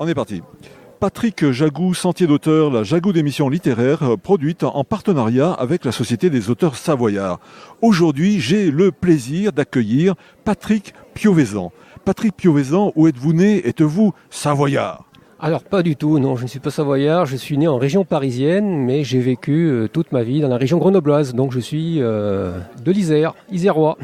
On est parti. Patrick Jagou, Sentier d'auteur, la Jagou d'émissions littéraires, produite en partenariat avec la Société des auteurs savoyards. Aujourd'hui, j'ai le plaisir d'accueillir Patrick Piovesan. Patrick Piovesan, où êtes-vous né? Êtes-vous savoyard? Alors pas du tout, non, je ne suis pas savoyard, je suis né en région parisienne, mais j'ai vécu toute ma vie dans la région grenobloise, donc je suis de l'Isère, isérois.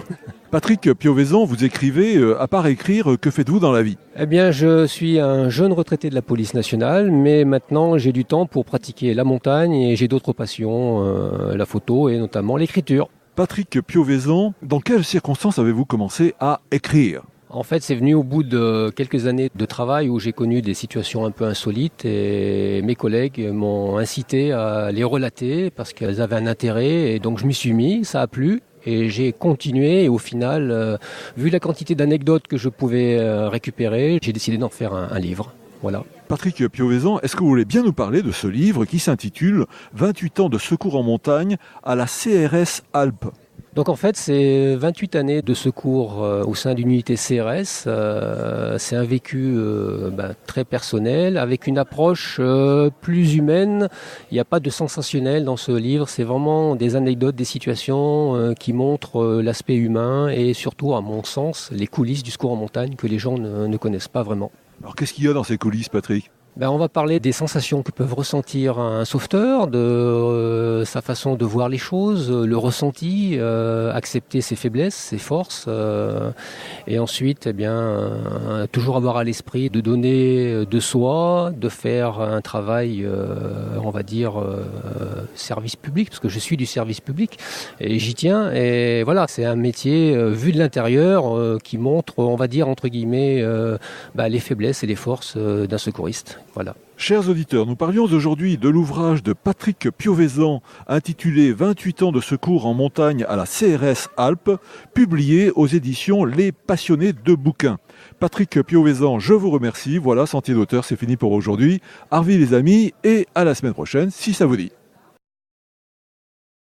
Patrick Piovesan, vous écrivez, à part écrire, que faites-vous dans la vie? Eh bien, je suis un jeune retraité de la police nationale, mais maintenant j'ai du temps pour pratiquer la montagne et j'ai d'autres passions, la photo et notamment l'écriture. Patrick Piovesan, dans quelles circonstances avez-vous commencé à écrire? En fait, c'est venu au bout de quelques années de travail où j'ai connu des situations un peu insolites et mes collègues m'ont incité à les relater parce qu'elles avaient un intérêt et donc je m'y suis mis, ça a plu et j'ai continué et au final, vu la quantité d'anecdotes que je pouvais récupérer, j'ai décidé d'en faire un livre. Voilà. Patrick Piovesan, est-ce que vous voulez bien nous parler de ce livre qui s'intitule « 28 ans de secours en montagne à la CRS Alpes ». Donc en fait, c'est 28 années de secours au sein d'une unité CRS. C'est un vécu très personnel, avec une approche plus humaine. Il n'y a pas de sensationnel dans ce livre. C'est vraiment des anecdotes, des situations qui montrent l'aspect humain et surtout, à mon sens, les coulisses du secours en montagne que les gens ne connaissent pas vraiment. Alors qu'est-ce qu'il y a dans ces coulisses, Patrick ? On va parler des sensations que peuvent ressentir un sauveteur, de sa façon de voir les choses, le ressenti, accepter ses faiblesses, ses forces, et ensuite, toujours avoir à l'esprit de donner de soi, de faire un travail, service public, parce que je suis du service public et j'y tiens. Et voilà, c'est un métier vu de l'intérieur qui montre, on va dire entre guillemets, les faiblesses et les forces d'un secouriste. Voilà. Chers auditeurs, nous parlions aujourd'hui de l'ouvrage de Patrick Piovesan intitulé « 28 ans de secours en montagne à la CRS Alpes », publié aux éditions Les Passionnés de bouquins. Patrick Piovesan, je vous remercie. Voilà, Sentier d'auteur, c'est fini pour aujourd'hui. Arvi les amis et à la semaine prochaine si ça vous dit.